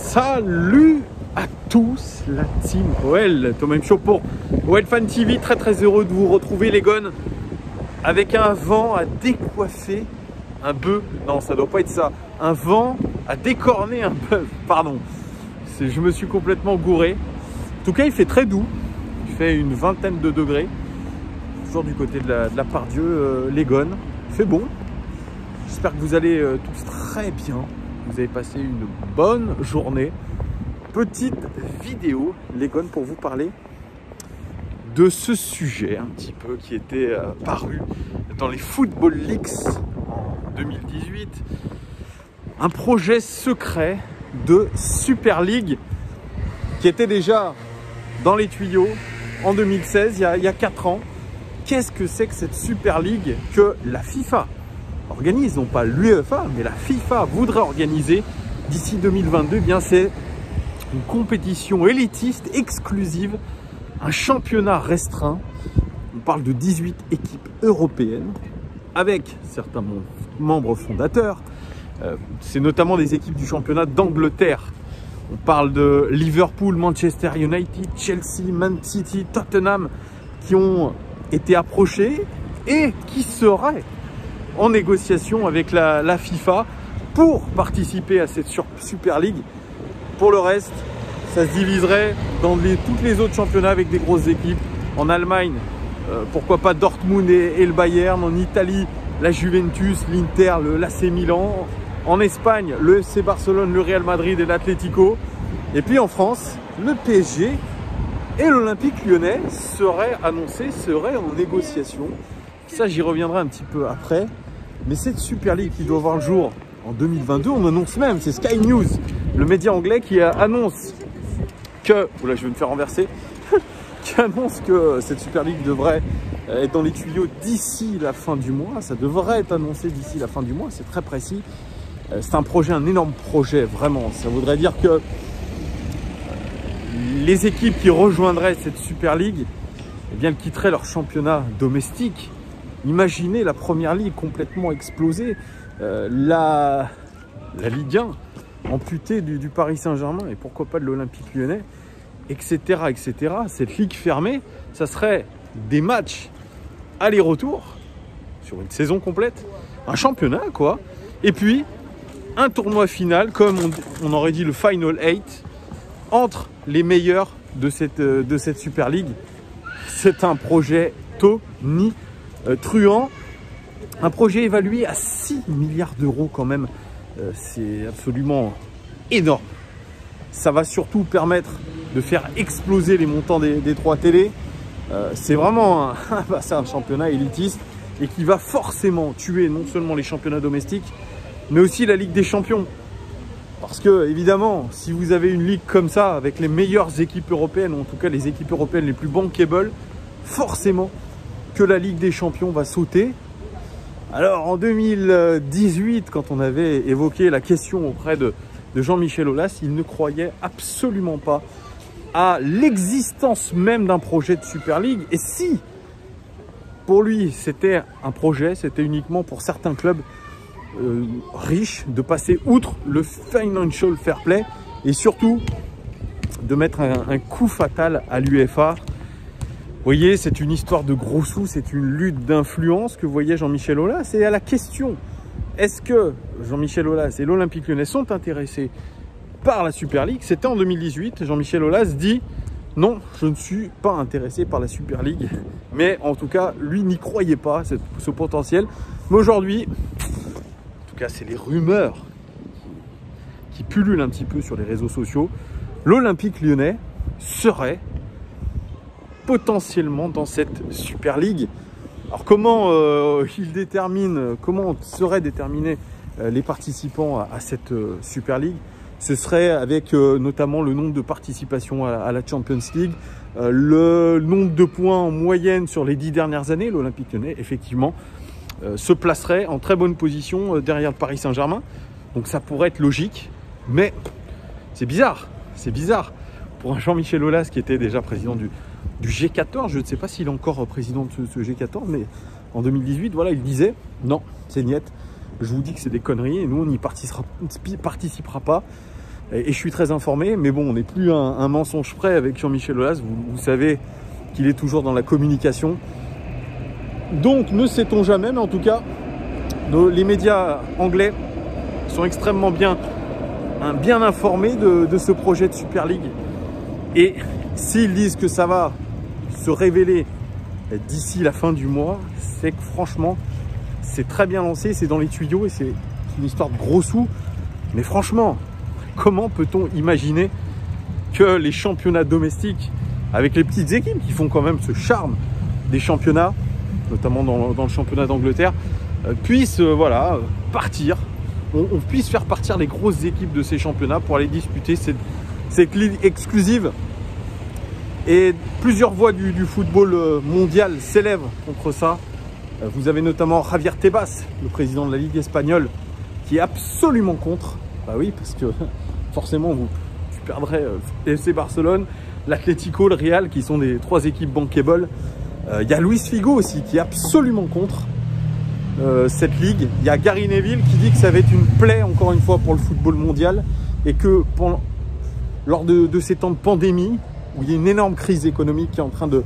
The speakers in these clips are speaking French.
Salut à tous, la team OL, Thomas Chaud pour OL Fan TV, très heureux de vous retrouver les gones, avec un vent à décoiffer un bœuf, non ça doit pas être ça, un vent à décorner un bœuf, pardon, je me suis complètement gouré. En tout cas il fait très doux, il fait une vingtaine de degrés, toujours du côté de la Pardieu, les gones, il fait bon, j'espère que vous allez tous très bien. Vous avez passé une bonne journée. Petite vidéo, les gones, pour vous parler de ce sujet un petit peu qui était paru dans les Football Leaks en 2018. Un projet secret de Super League qui était déjà dans les tuyaux en 2016, il y a 4 ans. Qu'est-ce que c'est que cette Super League que la FIFA organise, non pas l'UEFA, mais la FIFA voudrait organiser d'ici 2022, eh bien c'est une compétition élitiste, exclusive, un championnat restreint. On parle de 18 équipes européennes, avec certains membres fondateurs. C'est notamment des équipes du championnat d'Angleterre. On parle de Liverpool, Manchester United, Chelsea, Man City, Tottenham, qui ont été approchés et qui seraient en négociation avec la FIFA pour participer à cette Super League. Pour le reste, ça se diviserait dans tous les autres championnats avec des grosses équipes. En Allemagne, pourquoi pas Dortmund et le Bayern. En Italie, la Juventus, l'Inter, l'AC Milan. En Espagne, le FC Barcelone, le Real Madrid et l'Atlético. Et puis en France, le PSG et l'Olympique Lyonnais seraient annoncés, seraient en négociation. Ça, j'y reviendrai un petit peu après. Mais cette Super League qui doit voir le jour en 2022, on annonce même, c'est Sky News, le média anglais qui annonce que, oula je vais me faire renverser, qui annonce que cette Super League devrait être dans les tuyaux d'ici la fin du mois. Ça devrait être annoncé d'ici la fin du mois, c'est très précis. C'est un projet, un énorme projet, vraiment. Ça voudrait dire que les équipes qui rejoindraient cette Super League, eh bien, elles quitteraient leur championnat domestique. Imaginez la première ligue complètement explosée, la Ligue 1 amputée du Paris Saint-Germain et pourquoi pas de l'Olympique Lyonnais, etc., etc. Cette ligue fermée, ça serait des matchs aller-retour sur une saison complète, un championnat quoi, et puis un tournoi final, comme on aurait dit le Final 8, entre les meilleurs de cette Super League. C'est un projet truand, un projet évalué à 6 milliards d'euros quand même, c'est absolument énorme. Ça va surtout permettre de faire exploser les montants des droits télé. C'est vraiment un championnat élitiste et qui va forcément tuer non seulement les championnats domestiques, mais aussi la Ligue des Champions. Parce que évidemment, si vous avez une ligue comme ça, avec les meilleures équipes européennes, ou en tout cas les équipes européennes les plus bankable, forcément que la Ligue des Champions va sauter. Alors en 2018, quand on avait évoqué la question auprès de Jean-Michel Aulas, il ne croyait absolument pas à l'existence même d'un projet de Super League. Et si, pour lui, c'était un projet, c'était uniquement pour certains clubs riches de passer outre le financial fair play et surtout de mettre un coup fatal à l'UEFA. Vous voyez, c'est une histoire de gros sous, c'est une lutte d'influence que voyait Jean-Michel Aulas. Et à la question, est-ce que Jean-Michel Aulas et l'Olympique Lyonnais sont intéressés par la Super League? C'était en 2018. Jean-Michel Aulas dit non, je ne suis pas intéressé par la Super League. Mais en tout cas, lui n'y croyait pas, ce potentiel. Mais aujourd'hui, en tout cas, c'est les rumeurs qui pullulent un petit peu sur les réseaux sociaux. L'Olympique Lyonnais serait potentiellement dans cette Super League. Alors comment comment seraient déterminés les participants à cette Super League? Ce serait avec notamment le nombre de participations à la Champions League, le nombre de points en moyenne sur les 10 dernières années. L'Olympique Lyonnais, effectivement, se placerait en très bonne position derrière le Paris Saint-Germain. Donc ça pourrait être logique, mais c'est bizarre. C'est bizarre pour un Jean-Michel Aulas qui était déjà président du G14. Je ne sais pas s'il est encore président de ce G14, mais en 2018, voilà, il disait non, c'est niet. Je vous dis que c'est des conneries et nous, on n'y participera pas. Et je suis très informé, mais bon, on n'est plus un mensonge près avec Jean-Michel Aulas. Vous savez qu'il est toujours dans la communication. Donc, ne sait-on jamais, mais en tout cas, les médias anglais sont extrêmement bien informés de ce projet de Super League. Et s'ils disent que ça va se révéler d'ici la fin du mois, c'est que franchement, c'est très bien lancé, c'est dans les tuyaux et c'est une histoire de gros sous. Mais franchement, comment peut-on imaginer que les championnats domestiques, avec les petites équipes qui font quand même ce charme des championnats, notamment dans le championnat d'Angleterre, puissent partir, on puisse faire partir les grosses équipes de ces championnats pour aller disputer cette ligue exclusive. Et plusieurs voix du football mondial s'élèvent contre ça. Vous avez notamment Javier Tebas, le président de la Ligue espagnole, qui est absolument contre. Bah oui, parce que forcément, tu perdrais FC Barcelone, l'Atlético, le Real, qui sont des 3 équipes bankable. Il y a Luis Figo aussi, qui est absolument contre cette ligue. Il y a Gary Neville qui dit que ça va être une plaie, encore une fois, pour le football mondial. Et que lors de ces temps de pandémie, où il y a une énorme crise économique qui est en train de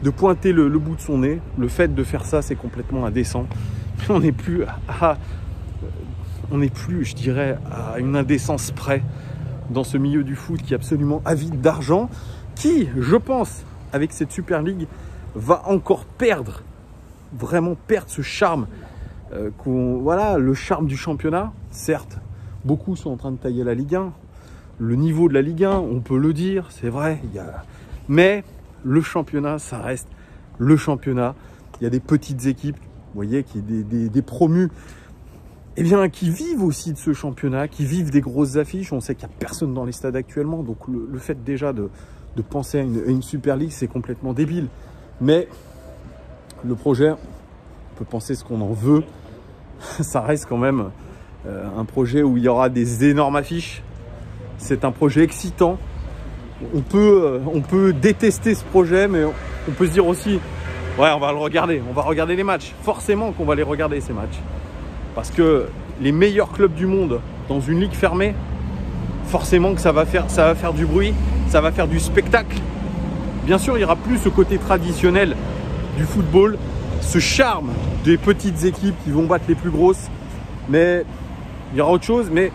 pointer le bout de son nez, le fait de faire ça, c'est complètement indécent. On n'est plus je dirais, à une indécence près dans ce milieu du foot qui est absolument avide d'argent, qui, je pense, avec cette Super League, va encore vraiment perdre ce charme, le charme du championnat. Certes, beaucoup sont en train de tailler la Ligue 1. Le niveau de la Ligue 1, on peut le dire, c'est vrai. Mais le championnat, ça reste le championnat. Il y a des petites équipes, vous voyez, des promus, qui vivent aussi de ce championnat, qui vivent des grosses affiches. On sait qu'il n'y a personne dans les stades actuellement. Donc le fait déjà de penser à une Super League, c'est complètement débile. Mais le projet, on peut penser ce qu'on en veut. Ça reste quand même un projet où il y aura des énormes affiches. C'est un projet excitant. On peut détester ce projet, mais on peut se dire aussi, ouais, on va le regarder. On va regarder les matchs. Forcément qu'on va les regarder, ces matchs. Parce que les meilleurs clubs du monde, dans une ligue fermée, forcément que ça va faire du bruit, ça va faire du spectacle. Bien sûr, il n'y aura plus ce côté traditionnel du football, ce charme des petites équipes qui vont battre les plus grosses. Mais il y aura autre chose. Mais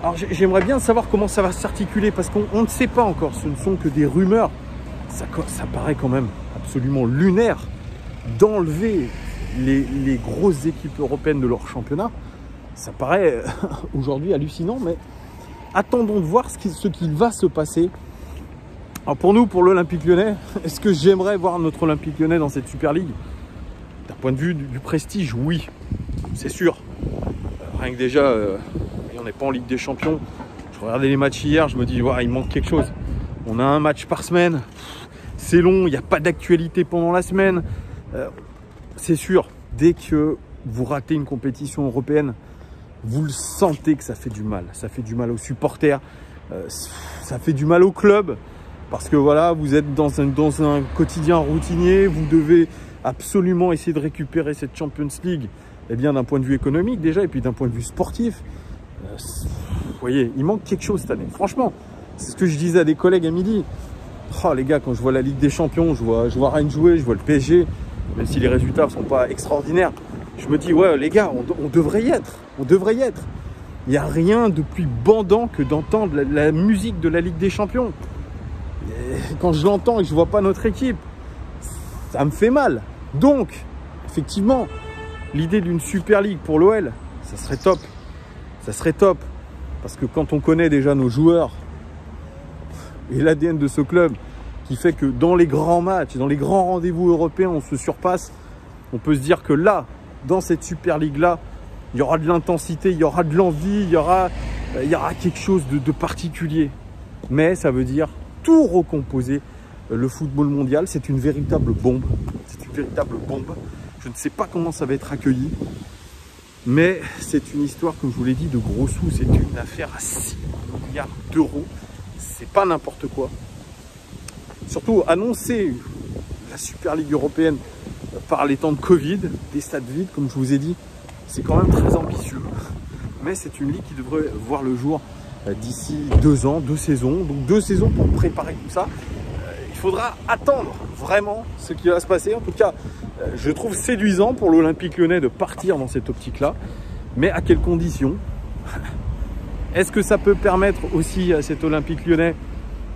alors j'aimerais bien savoir comment ça va s'articuler, parce qu'on ne sait pas encore, ce ne sont que des rumeurs. Ça paraît quand même absolument lunaire d'enlever les grosses équipes européennes de leur championnat. Ça paraît aujourd'hui hallucinant, mais attendons de voir ce qu'il va se passer. Alors pour nous, pour l'Olympique Lyonnais, est-ce que j'aimerais voir notre Olympique Lyonnais dans cette Super League? D'un point de vue du prestige, oui, c'est sûr. Rien que déjà, on n'est pas en Ligue des Champions. Je regardais les matchs hier, je me dis, ouais, il manque quelque chose. On a un match par semaine, c'est long, il n'y a pas d'actualité pendant la semaine. C'est sûr, dès que vous ratez une compétition européenne, vous le sentez que ça fait du mal. Ça fait du mal aux supporters, ça fait du mal au club. Parce que voilà, vous êtes dans un quotidien routinier, vous devez absolument essayer de récupérer cette Champions League, d'un point de vue économique déjà, et puis d'un point de vue sportif. Vous voyez, il manque quelque chose cette année. Franchement, c'est ce que je disais à des collègues à midi. Oh les gars, quand je vois la Ligue des Champions, je vois Rennes jouer, je vois le PSG, même si les résultats ne sont pas extraordinaires, je me dis, ouais les gars, on devrait y être. On devrait y être. Il n'y a rien de plus bandant que d'entendre la musique de la Ligue des Champions. Et quand je l'entends et que je ne vois pas notre équipe, ça me fait mal. Donc, effectivement, l'idée d'une Super League pour l'OL, ça serait top. Ça serait top. Parce que quand on connaît déjà nos joueurs et l'ADN de ce club qui fait que dans les grands matchs, dans les grands rendez-vous européens, on se surpasse, on peut se dire que là, dans cette Super League-là, il y aura de l'intensité, il y aura de l'envie, il y aura quelque chose de particulier. Mais ça veut dire tout recomposer le football mondial. C'est une véritable bombe. C'est une véritable bombe. Je ne sais pas comment ça va être accueilli. Mais c'est une histoire, comme je vous l'ai dit, de gros sous. C'est une affaire à 6 milliards d'euros. C'est pas n'importe quoi. Surtout, annoncer la Super League européenne par les temps de Covid, des stades vides, comme je vous ai dit, c'est quand même très ambitieux. Mais c'est une ligue qui devrait voir le jour d'ici 2 ans, 2 saisons. Donc 2 saisons pour préparer tout ça. Il faudra attendre vraiment ce qui va se passer. En tout cas, je trouve séduisant pour l'Olympique Lyonnais de partir dans cette optique-là. Mais à quelles conditions? Est-ce que ça peut permettre aussi à cet Olympique Lyonnais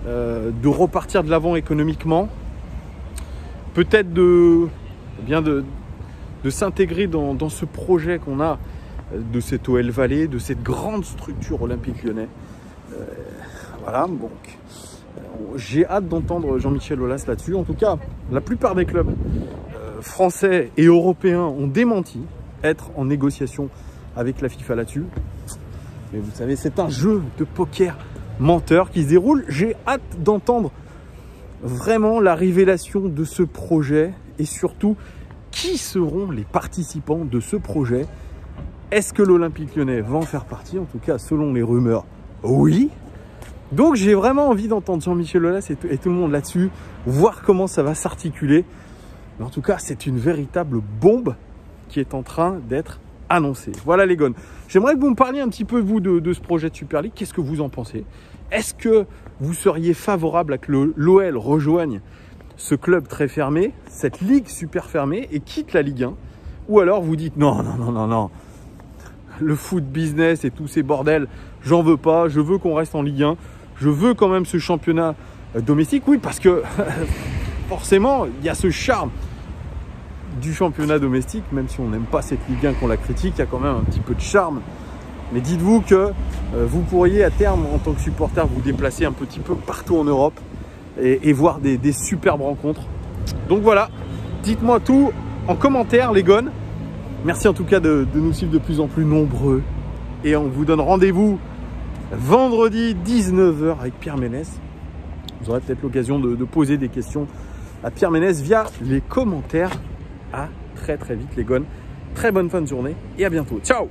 de repartir de l'avant économiquement? Peut-être de s'intégrer dans ce projet qu'on a de cette OL Vallée, de cette grande structure Olympique Lyonnais. Voilà, donc j'ai hâte d'entendre Jean-Michel Aulas là-dessus. En tout cas, la plupart des clubs français et européens ont démenti être en négociation avec la FIFA là-dessus. Mais vous savez, c'est un jeu de poker menteur qui se déroule. J'ai hâte d'entendre vraiment la révélation de ce projet et surtout qui seront les participants de ce projet. Est-ce que l'Olympique Lyonnais va en faire partie? En tout cas, selon les rumeurs, oui. Donc j'ai vraiment envie d'entendre Jean-Michel Aulas et tout le monde là-dessus, voir comment ça va s'articuler. Mais en tout cas, c'est une véritable bombe qui est en train d'être annoncée. Voilà les gones. J'aimerais que vous me parliez un petit peu, vous, de ce projet de Super League. Qu'est-ce que vous en pensez? Est-ce que vous seriez favorable à que l'OL rejoigne ce club très fermé, cette ligue super fermée et quitte la Ligue 1? Ou alors vous dites non, non, non, non, non. Le foot business et tous ces bordels, j'en veux pas. Je veux qu'on reste en Ligue 1. Je veux quand même ce championnat domestique. Oui, parce que forcément, il y a ce charme du championnat domestique. Même si on n'aime pas cette Ligue 1, qu'on la critique, il y a quand même un petit peu de charme. Mais dites-vous que vous pourriez à terme, en tant que supporter, vous déplacer un petit peu partout en Europe et voir des superbes rencontres. Donc voilà, dites-moi tout en commentaire les gones. Merci en tout cas de nous suivre de plus en plus nombreux. Et on vous donne rendez-vous vendredi 19 h avec Pierre Ménès. Vous aurez peut-être l'occasion de poser des questions à Pierre Ménès via les commentaires. À très très vite les gones. Très bonne fin de journée et à bientôt. Ciao!